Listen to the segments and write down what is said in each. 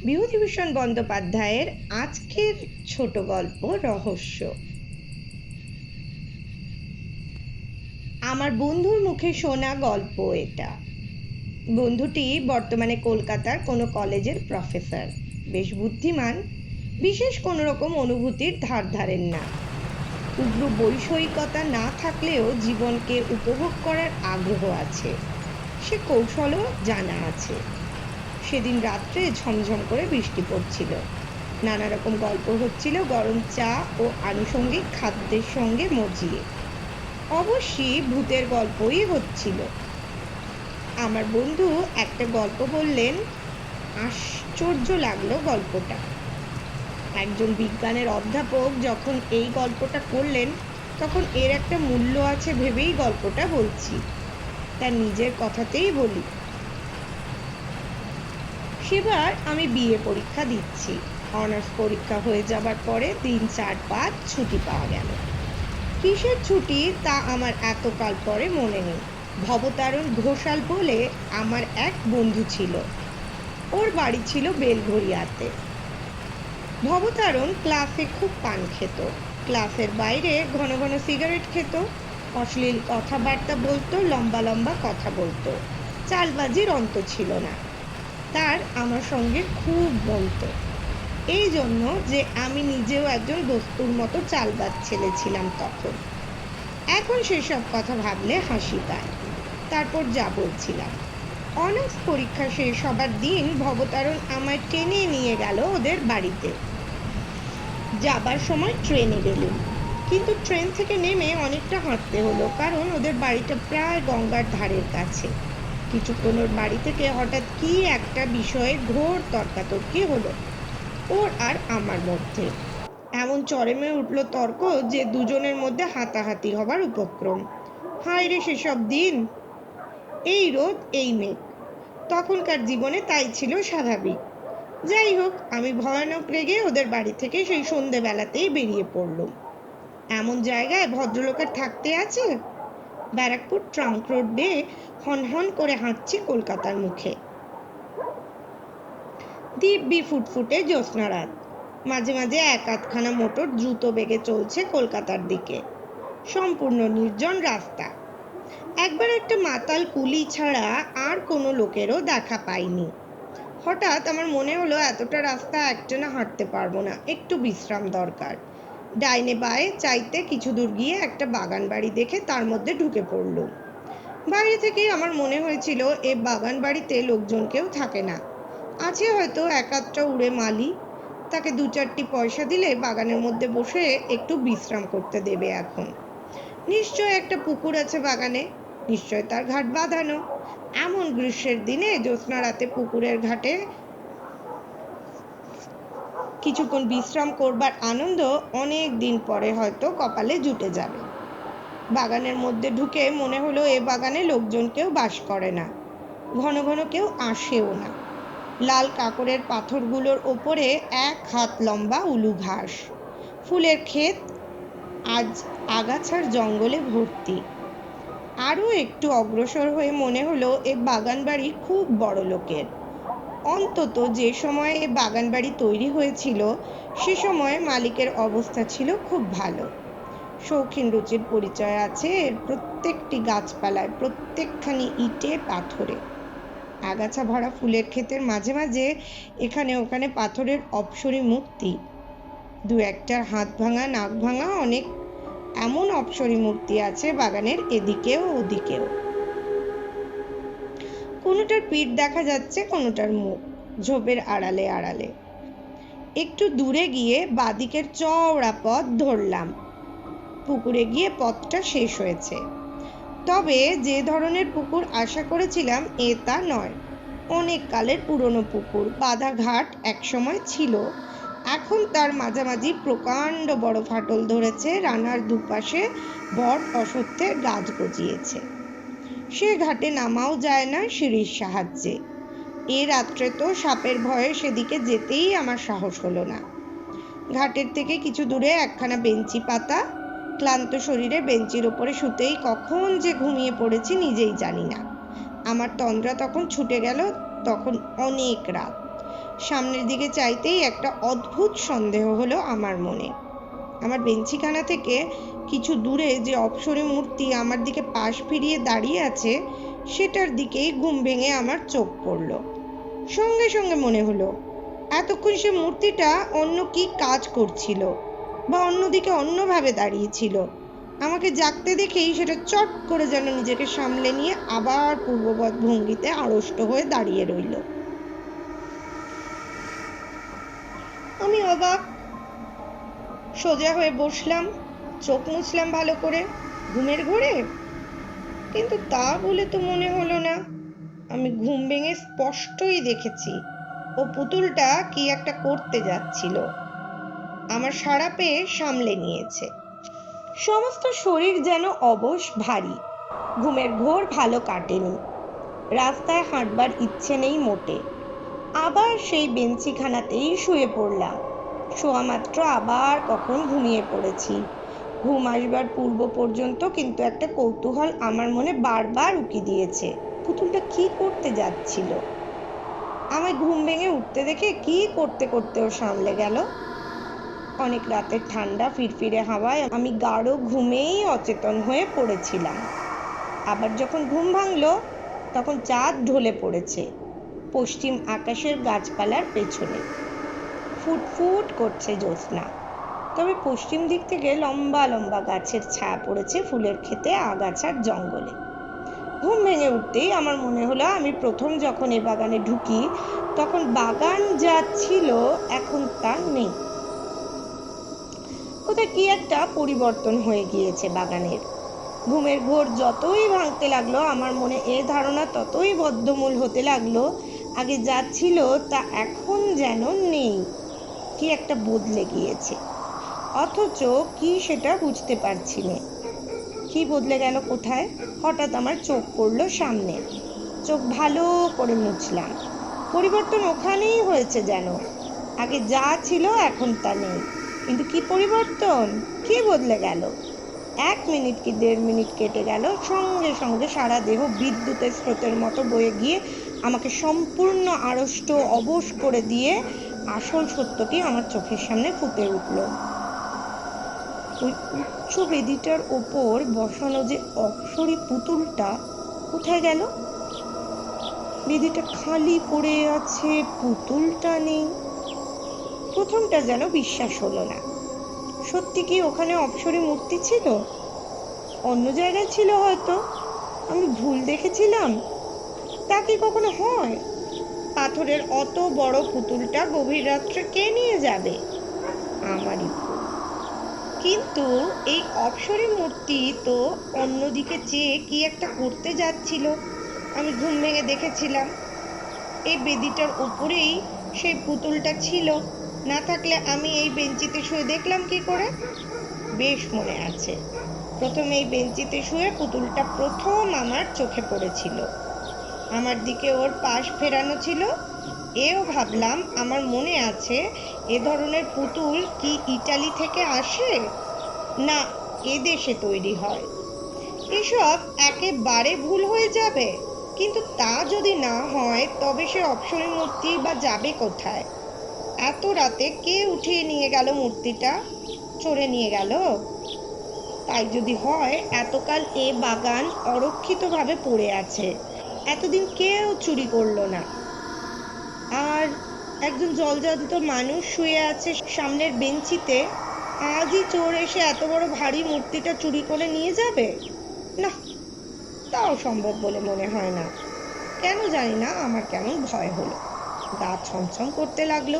বিভূতিভূষণ বন্দ্যোপাধ্যায়ের আজকের ছোট গল্প রহস্য। আমার বন্ধুর মুখে শোনা গল্প এটা। বন্ধুটি বর্তমানে কলকাতার কোনো কলেজের প্রফেসর, বেশ বুদ্ধিমান, বিশেষ কোনো রকম অনুভূতির ধার ধারেন না। উগ্র বৈষয়িকতা না থাকলেও জীবনকে উপভোগ করার আগ্রহ আছে, সে কৌশলও জানা আছে। সেদিন রাত্রে ঝমঝম করে বৃষ্টি পড়ছিল, নানা রকম গল্প হচ্ছিল গরম চা ও আনুষঙ্গিক খাদ্যের সঙ্গে মজিয়ে। অবশ্যই ভূতের গল্পই হচ্ছিল। আমার বন্ধু একটা গল্প বললেন, আশ্চর্য লাগলো গল্পটা। একজন বিজ্ঞানের অধ্যাপক যখন এই গল্পটা করলেন, তখন এর একটা মূল্য আছে ভেবেই গল্পটা বলছি। তার নিজের কথাতেই বলি। সেবার আমি বিএ পরীক্ষা দিচ্ছি। অনার্স পরীক্ষা হয়ে যাবার পরে 3-4-5 ছুটি পাওয়া গেল। কিসের ছুটি তা আমার এতকাল পরে মনে নেই। ভবতারণ ঘোষাল বলে আমার এক বন্ধু ছিল, ওর বাড়ি ছিল বেলঘরিয়াতে। ভবতারণ ক্লাসে খুব পান খেত, ক্লাসের বাইরে ঘন ঘন সিগারেট খেত, অশ্লীল কথাবার্তা বলতো, লম্বা লম্বা কথা বলতো, চালবাজির অন্ত ছিল না। তার আমার সঙ্গে খুব বলতো, এই জন্য যে আমি নিজেও একজন দস্তুর মতো চালবাজ ছেলে ছিলাম তখন। এখন সেসব কথা ভাবলে হাসি পায়। তারপর যা বলছিলাম, অনার্স পরীক্ষা শেষ হবার দিন ভবতারণ আমায় টেনে নিয়ে গেল ওদের বাড়িতে। যাবার সময় ট্রেনে গেলুম, কিন্তু ট্রেন থেকে নেমে অনেকটা হাঁটতে হলো, কারণ ওদের বাড়িটা প্রায় গঙ্গার ধারের কাছে। কিছুক্ষণ ওর বাড়ি থেকে হঠাৎ কি একটা বিষয়ে ঘোর তর্কাতর্কি হলো ওর আর আমার মধ্যে। এমন চরমে উঠল তর্ক যে দুজনের মধ্যে হাতাহাতি হবার উপক্রম। হায় রে সেসব দিন! এই রোদ, এই মেঘ, তখনকার জীবনে তাই ছিল স্বাভাবিক। যাই হোক, আমি ভয়ানক রেগে ওদের বাড়ি থেকে সেই সন্ধেবেলাতেই বেরিয়ে পড়লুম। এমন জায়গায় ভদ্রলোকের থাকতে আছে? ব্যারাকপুর ট্রাঙ্ক রোড দিয়ে হনহন করে হাঁটছি কলকাতার মুখে। দিব্যি ফুটফুটে জ্যোৎস্না রাত। মাঝে মাঝে এক আধখানা মোটর দ্রুত বেগে চলছে কলকাতার দিকে। সম্পূর্ণ নির্জন রাস্তা। একবার একটা মাতাল কুলি ছাড়া আর কোনো লোকেরও দেখা পাইনি। হঠাৎ আমার মনে হলো এতটা রাস্তা একটানা হাঁটতে পারবো না, একটু বিশ্রাম দরকার। ডাইনে বাঁয়ে চাইতে কিছু দূর গিয়ে একটা বাগান বাড়ি দেখে তার মধ্যে ঢুকে পড়লুম। বাইরে থেকেই আমার মনে হয়েছিল এ বাগান বাড়িতে লোকজন কেউ থাকে না, আছে হয়তো এক আধটা উড়ে মালি। তাকে 2-4টি পয়সা দিলে বাগানের মধ্যে বসে একটু বিশ্রাম করতে দেবে। এখন নিশ্চয় একটা পুকুর আছে বাগানে, নিশ্চয় তার ঘাট বাঁধানো। এমন গ্রীষ্মের দিনে জ্যোৎস্না রাতে পুকুরের ঘাটে কিছুক্ষণ বিশ্রাম করবার আনন্দ অনেক দিন পরে হয়তো কপালে জুটে যাবে। বাগানের মধ্যে ঢুকে মনে হলো এ বাগানে লোকজন কেউ বাস করে না, ঘন ঘন কেউ আসেও না। লাল কাকরের পাথরগুলোর ওপরে 1 হাত লম্বা উলু ঘাস, ফুলের ক্ষেত আজ আগাছার জঙ্গলে ভর্তি। আরও একটু অগ্রসর হয়ে মনে হলো এ বাগান বাড়ি খুব বড় লোকের। অন্তত যে সময়ে এ বাগান বাড়ি তৈরি হয়েছিল সে সময় মালিকের অবস্থা ছিল খুব ভালো। শৌখিন রুচির পরিচয় আছে এর প্রত্যেকটি গাছপালায়, প্রত্যেকখানি ইটে পাথরে। আগাছা ভরা ফুলের ক্ষেতের মাঝে মাঝে এখানে ওখানে পাথরের অপসরী মূর্তি, 2-1টার হাত ভাঙা নাক ভাঙা অনেক এমন অপসরী মূর্তি আছে বাগানের এদিকেও ওদিকেও। কোনোটার পিঠ দেখা যাচ্ছে, কোনোটার মুখ ঝোপের আড়ালে আড়ালে। একটু দূরে গিয়ে বাদিকের চওড়া পথ ধরলাম। পুকুরে গিয়ে পথটা শেষ হয়েছে। তবে যে ধরনের পুকুর আশা করেছিলাম এ তা নয়। অনেক কালের পুরনো পুকুর, বাঁধা ঘাট একসময় ছিল, এখন তার মাঝামাঝি প্রকাণ্ড বড় ফাটল ধরেছে, রানার দুপাশে বট অশ্বত্থের গাছ গজিয়েছে। সে ঘাটে নামাও যায় না সিঁড়ির সাহায্যে। এ রাত্রে তো সাপের ভয়ে সেদিকে যেতেই আমার সাহস হলো না। ঘাটের থেকে কিছু দূরে একখানা বেঞ্চি পাতা, ক্লান্ত শরীরে বেঞ্চির ওপরে শুতেই কখন যে ঘুমিয়ে পড়েছি নিজেই জানি না। আমার তন্দ্রা তখন ছুটে গেল। তখন অনেক রাত। সামনের দিকে চাইতেই একটা অদ্ভুত সন্দেহ হলো আমার মনে। আমার বেঞ্চিখানা থেকে কিছু দূরে যে অপ্সরী মূর্তি আমার দিকে পাশ ফিরিয়ে দাঁড়িয়ে আছে, সেটার দিকেই ঘুম ভেঙে আমার চোখ পড়ল। সঙ্গে সঙ্গে মনে হলো এতক্ষণ সে মূর্তিটা অন্য কি কাজ করছিল, বা অন্যদিকে অন্যভাবে দাঁড়িয়েছিল। আমাকে জাগতে দেখেই সেটা চট করে যেন নিজেকে সামলে নিয়ে আবার পূর্ববৎ ভঙ্গিতে আড়ষ্ট হয়ে দাঁড়িয়ে রইল। আমি অবাক। সোজা হয়ে বসলাম, চোখ মুছলাম ভালো করে। ঘুমের ঘোরে? কিন্তু তা বলে তো মনে হলো না। আমি ঘুম ভেঙে স্পষ্টই দেখেছি ও পুতুলটা কি একটা করতে যাচ্ছিল। আমার সাড়া পেয়ে সামলে নিয়েছে। সমস্ত শরীর যেন অবশ, ভারী। ঘুমের ঘোর ভালো কাটেনি। রাস্তায় হাঁটবার ইচ্ছে নেই মোটে। আবার সেই বেঞ্চিখানাতেই শুয়ে পড়লাম। শোয়া মাত্র আবার কখন ঘুমিয়ে পড়েছি। ঘুম আসবার পূর্ব পর্যন্ত কিন্তু একটা কৌতূহল আমার মনে বারবার উকি দিয়েছে, পুতুলটা কি করতে যাচ্ছিল। আমায় ঘুম ভেঙে উঠতে দেখে কি করতে করতে ও সামলে গেল। অনেক রাতের ঠান্ডা ফিরফিরে হাওয়ায় আমি গাঢ় ঘুমেই অচেতন হয়ে পড়েছিলাম। আবার যখন ঘুম ভাঙলো, তখন চাঁদ ঢলে পড়েছে পশ্চিম আকাশের গাছপালার পেছনে। ফুটফুট করছে জ্যোৎস্না। তবে পশ্চিম দিক থেকে লম্বা লম্বা গাছের ছায়া পড়েছে ফুলের ক্ষেতে, আগাছার জঙ্গলে। ঘুম ভেঙে উঠতেই আমার মনে হলো আমি প্রথম যখন এ বাগানে ঢুকি, তখন বাগান যা ছিল এখন তা নেই। কোথায় কি একটা পরিবর্তন হয়ে গিয়েছে বাগানের। ঘুমের ঘোর যতই ভাঙতে লাগলো, আমার মনে এ ধারণা ততই বদ্ধমূল হতে লাগলো, আগে যা ছিল তা এখন যেন নেই, কি একটা বদলে গিয়েছে। অথচ কি সেটা বুঝতে পারছি না। কি বদলে গেল কোথায়? হঠাৎ আমার চোখ পড়লো সামনে। চোখ ভালো করে মুছলাম। পরিবর্তন ওখানেই হয়েছে যেন। আগে যা ছিল এখন তা নেই। কিন্তু কি পরিবর্তন, কি বদলে গেল? 1 মিনিট কি 1.5 মিনিট কেটে গেল, সঙ্গে সঙ্গে সারা দেহ বিদ্যুতের স্রোতের মতো বয়ে গিয়ে আমাকে সম্পূর্ণ আড়ষ্ট অবশ করে দিয়ে আসল সত্যটি আমার চোখের সামনে ফুটে উঠল। ওই উচ্চ বেদিটার ওপর বসানো যে অপ্সরী পুতুলটা কোথায় গেল? বেদিটা খালি পড়ে আছে, পুতুলটা নেই। প্রথমটা যেন বিশ্বাস হলো না। সত্যি কি ওখানে অপ্সরী মূর্তি ছিল? অন্য জায়গায় ছিল হয়তো, আমি ভুল দেখেছিলাম। তা কি কখনো হয়? পাথরের অত বড় পুতুলটা গভীর রাত্রে কে নিয়ে যাবে? আমারই ভুল। কিন্তু এই অপ্সরী মূর্তি তো অন্যদিকে চেয়ে কি একটা করতে যাচ্ছিল। আমি ঘুম ভেঙে দেখেছিলাম। এই বেদিটার উপরেই সেই পুতুলটা ছিল। না থাকলে আমি এই বেঞ্চিতে শুয়ে দেখলাম কি করে? বেশ মনে আছে, প্রথমে এই বেঞ্চিতে শুয়ে পুতুলটা প্রথম আমার চোখে পড়েছিল। আমার দিকে ওর পাশ ফেরানো ছিল। এও ভাবলাম, আমার মনে আছে, এ ধরনের পুতুল কি ইটালি থেকে আসে, না এদেশে তৈরি হয়। এসব একেবারে ভুল হয়ে যাবে। কিন্তু তা যদি না হয়, তবে সে অপ্সরী মূর্তি বা যাবে কোথায়? এত রাতে কে উঠিয়ে নিয়ে গেল মূর্তিটা? চোরে নিয়ে গেল? তাই যদি হয়, এতকাল এ বাগান অরক্ষিতভাবে পড়ে আছে, এতদিন কেউ চুরি করলো না। আর একজন জলজান্ত মানুষ শুয়ে আছে সামনের বেঞ্চিতে, আজই চোর এসে এত বড় ভারী মূর্তিটা চুরি করে নিয়ে যাবে? না, তাও সম্ভব বলে মনে হয় না। কেন জানি না, আমার কেমন ভয় হলো। গা ছমছম করতে লাগলো।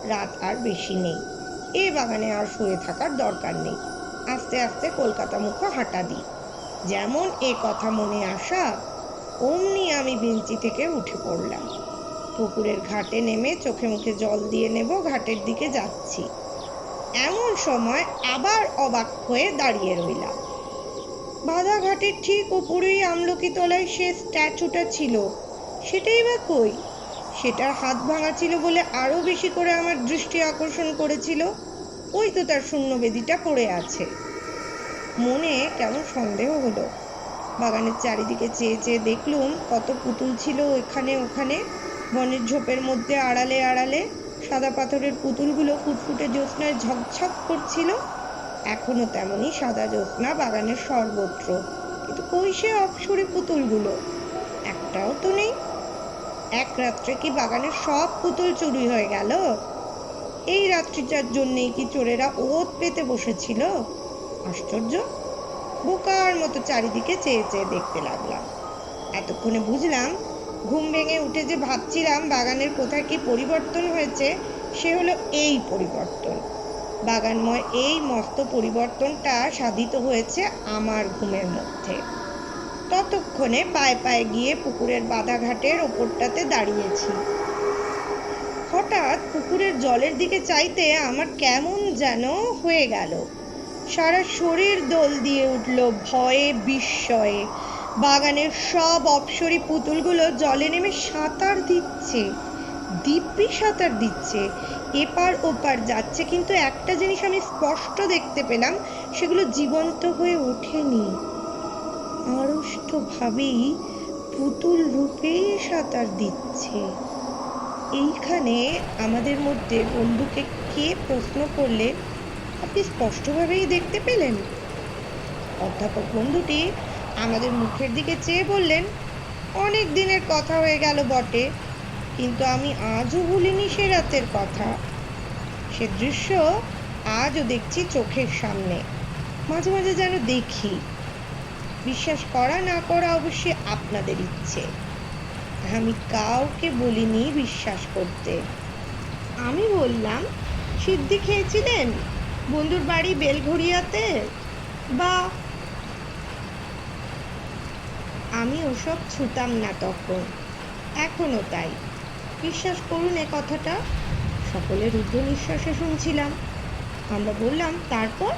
রাত আর বেশি নেই। এ বাগানে আর শুয়ে থাকার দরকার নেই। আস্তে আস্তে কলকাতা মুখো হাঁটা দিই। যেমন এ কথা মনে আসা, অমনি আমি বেঞ্চি থেকে উঠে পড়লাম। পুকুরের ঘাটে নেমে চোখে মুখে জল দিয়ে নেব, ঘাটের দিকে যাচ্ছি। এমন সময় আবার অবাক হয়ে দাঁড়িয়ে রইলাম। বাঁধা ঘাটের ঠিক ওপরেই আমলকি তলায় সে স্ট্যাচুটা ছিল। সেটাই বা কই? সেটার হাত ভাঙা ছিল বলে আরো বেশি করে আমার দৃষ্টি আকর্ষণ করেছিল। ওই তো তার শূন্য বেদিটা পড়ে আছে। মনে কেমন সন্দেহ হলো। বাগানের চারিদিকে চেয়ে চেয়ে দেখলুম কত পুতুল ছিল এখানে ওখানে। বনের ঝোপের মধ্যে আড়ালে আড়ালে সাদা পাথরের পুতুলগুলো ফুটফুটে জ্যোৎস্নায় ঝকঝক করছিল। এখনো তেমনই সাদা জ্যোৎস্না বাগানের সর্বত্র, কিন্তু কই সে অপসরে পুতুলগুলো? একটাও তো নেই। এক রাত্রে কি বাগানের সব পুতুল চুরি হয়ে গেল? এই রাত্রিটার জন্যেই কি চোরেরা ওত পেতে বসেছিল? আশ্চর্য! বোকার মতো চারিদিকে চেয়ে চেয়ে দেখতে লাগলাম। এতক্ষণে বুঝলাম, ঘুম ভেঙে উঠে যে ভাবছিলাম বাগানের কোথায় কি পরিবর্তন হয়েছে, সে হলো এই পরিবর্তন। বাগানময় এই মস্ত পরিবর্তনটা সাধিত হয়েছে আমার ঘুমের মধ্যে। ততক্ষণে পায়ে পায়ে গিয়ে পুকুরের বাঁধা ঘাটের ওপরটাতে দাঁড়িয়েছি। হঠাৎ পুকুরের জলের দিকে চাইতে আমার কেমন যেন হয়ে গেল। সারা শরীর দোল দিয়ে উঠল ভয়ে বিস্ময়ে। বাগানের সব অপসরী পুতুলগুলো জলে নেমে সাঁতার দিচ্ছে, দিব্যি সাঁতার দিচ্ছে, এপার ওপার যাচ্ছে, কিন্তু একটা জিনিস আমি স্পষ্ট দেখতে পেলাম, সেগুলো জীবন্ত হয়ে ওঠেনি, আড়ষ্টভাবেই পুতুল রূপেই সাঁতার দিচ্ছে। এইখানে আমাদের মধ্যে বন্ধুকে কে প্রশ্ন করলে, আপনি স্পষ্টভাবেই দেখতে পেলেন? অধ্যাপক বন্ধুটি আমাদের মুখের দিকে চেয়ে বললেন, অনেক দিনের কথা হয়ে গেল বটে, কিন্তু আমি আজও ভুলিনি সে রাতের কথা। সে দৃশ্য আজও দেখছি চোখের সামনে। মাঝে মাঝে যেন দেখি। বিশ্বাস করা না করা অবশ্যই আপনাদের ইচ্ছে। আমি কাউকে বলিনি বিশ্বাস করতে। আমি বললাম, সিদ্ধি খেয়েছিলেন বন্ধুর বাড়ি বেলঘড়িয়াতে? বা আমি ওসব ছুতাম না তখন, এখনো তাই। বিশ্বাস করুন এ কথাটা। সকলের রুদ্ধ নিঃশ্বাসে শুনছিলাম। আমরা বললাম, তারপর?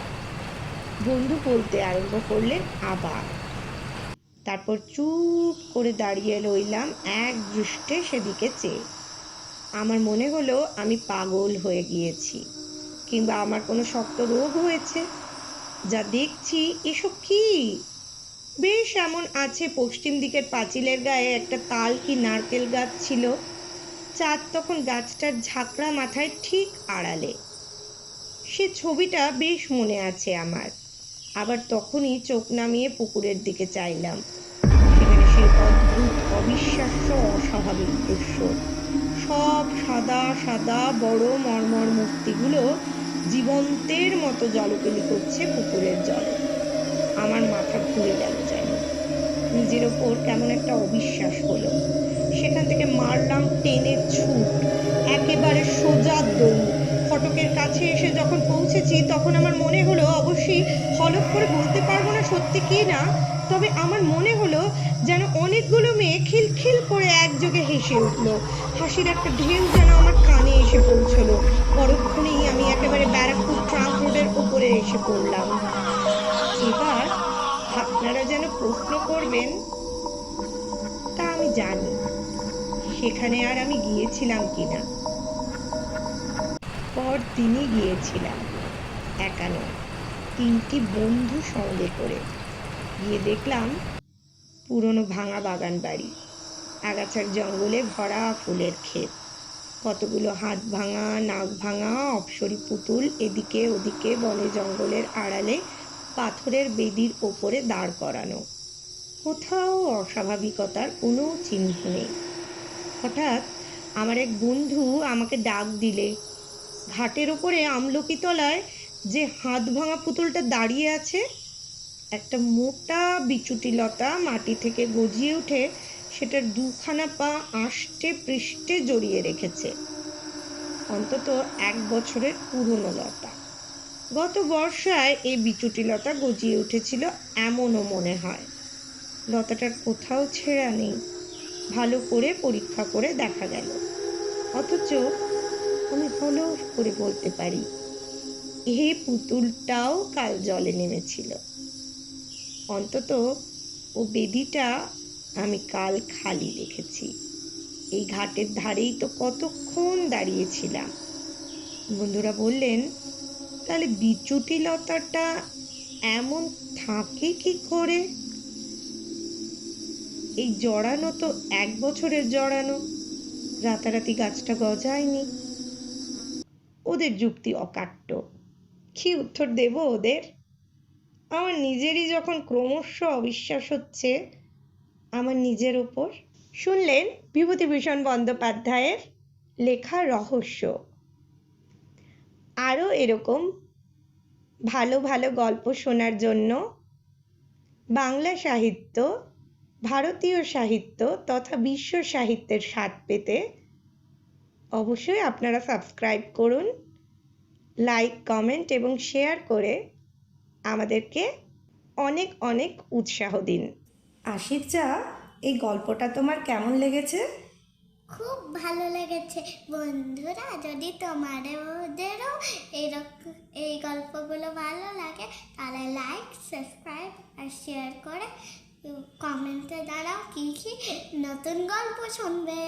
বন্ধু বলতে আরম্ভ করলেন আবার। তারপর চুপ করে দাঁড়িয়ে রইলাম এক দৃষ্টে সেদিকে চেয়ে। আমার মনে হলো আমি পাগল হয়ে গিয়েছি, কিংবা আমার কোনো শক্ত রোগ হয়েছে। যা দেখছি এসব কি? বেশ এমন আছে, পশ্চিম দিকের পাঁচিলের গায়ে একটা তাল কি নারকেল গাছ ছিল। চাঁদ তখন গাছটার ঝাঁকড়া মাথায় ঠিক আড়ালে। সে ছবিটা বেশ মনে আছে আমার। আবার তখনই চোখ নামিয়ে পুকুরের দিকে চাইলাম। সেখানে সেই অদ্ভুত অবিশ্বাস্য অস্বাভাবিক দৃশ্য। সব সাদা সাদা বড় মর্মর মূর্তিগুলো জীবন্তের মতো জলকেলি করছে পুকুরের জলে। আমার মাথা ঘুরে গেল যেন। নিজের ওপর কেমন একটা অবিশ্বাস হলো। সেখান থেকে মারলাম টেনে ছুট, একেবারে সোজা দৌড়। ফটকের কাছে এসে যখন পৌঁছেছি, তখন আমার মনে হলো, অবশ্যই হলফ করে বলতে পারবো না সত্যি কি না, তবে আমার মনে হলো যেন অনেকগুলো মেয়ে খিলখিল করে একযোগে হেসে উঠলো। হাসির একটা ঢেউ যেন আমার কানে এসে পৌঁছলো। পরক্ষণেই আমি একেবারে ব্যারাকপুর ট্রাঙ্ক রোডের ওপরে এসে পড়লাম। এবার আপনারা যেন প্রশ্ন করবেন, তা আমি জানি সেখানে আর আমি গিয়েছিলাম কিনা। পরদিনই গিয়েছিলাম, একা নয়, 3টি বন্ধু সঙ্গে করে। গিয়ে দেখলাম পুরনো ভাঙা বাগান বাড়ি, আগাছার জঙ্গলে ভরা ফুলের ক্ষেত, কতগুলো হাত ভাঙা নাক ভাঙা অপসরী পুতুল এদিকে ওদিকে বনে জঙ্গলের আড়ালে পাথরের বেদির ওপরে দাঁড় করানো। কোথাও অস্বাভাবিকতার কোনো চিহ্ন নেই। হঠাৎ আমার এক বন্ধু আমাকে ডাক দিলে, ঘাটের ওপরে আমলকি তলায় যে হাত ভাঙা পুতুলটা দাঁড়িয়ে আছে, একটা মোটা বিচুটি লতা মাটি থেকে গজিয়ে উঠে সেটার দুখানা পা আষ্টে পৃষ্ঠে জড়িয়ে রেখেছে। অন্তত 1 বছরের পুরনো লতা। গত বর্ষায় এই বিচুটি লতা গজিয়ে উঠেছিল এমনও মনে হয়। লতাটার কোথাও ছেঁড়া নেই, ভালো করে পরীক্ষা করে দেখা গেল। অথচ আমি হলফ করে বলতে পারি, এই পুতুলটাও কাল জলে নেমেছিল। অন্তত ও বেদিটা আমি কাল খালি দেখেছি। এই ঘাটের ধারেই তো কতক্ষণ দাঁড়িয়েছিলাম। বন্ধুরা বললেন, তাহলে বিচুটি লতাটা এমন থাকে কি করে? এই জড়ানো তো 1 বছরের জড়ানো। রাতারাতি গাছটা গজায়নি। ওদের যুক্তি অকাট্য। কি উত্তর দেব ওদের? আমার নিজেরই যখন ক্রমশ অবিশ্বাস হচ্ছে আমার নিজের ওপর। শুনলেন বিভূতিভূষণ বন্দ্যোপাধ্যায়ের লেখা রহস্য। আরও এরকম ভালো ভালো গল্প শোনার জন্য বাংলা সাহিত্য, ভারতীয় সাহিত্য তথা বিশ্ব সাহিত্যের স্বাদ পেতে অবশ্যই আপনারা সাবস্ক্রাইব করুন, লাইক, কমেন্ট এবং শেয়ার করে আমাদেরকে অনেক অনেক উৎসাহ দিন। আশিরচা, এই গল্পটা তোমার কেমন লেগেছে? খুব ভালো লেগেছে। বন্ধুরা, যদি তোমাদেরও এই গল্পগুলো ভালো লাগে তাহলে লাইক, সাবস্ক্রাইব আর শেয়ার করে কমেন্টে দাঁড়াও কি কি নতুন গল্প শুনবে।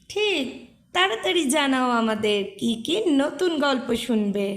ঠিক, তাড়াতাড়ি জানাও আমাদের কি কি নতুন গল্প শুনবে।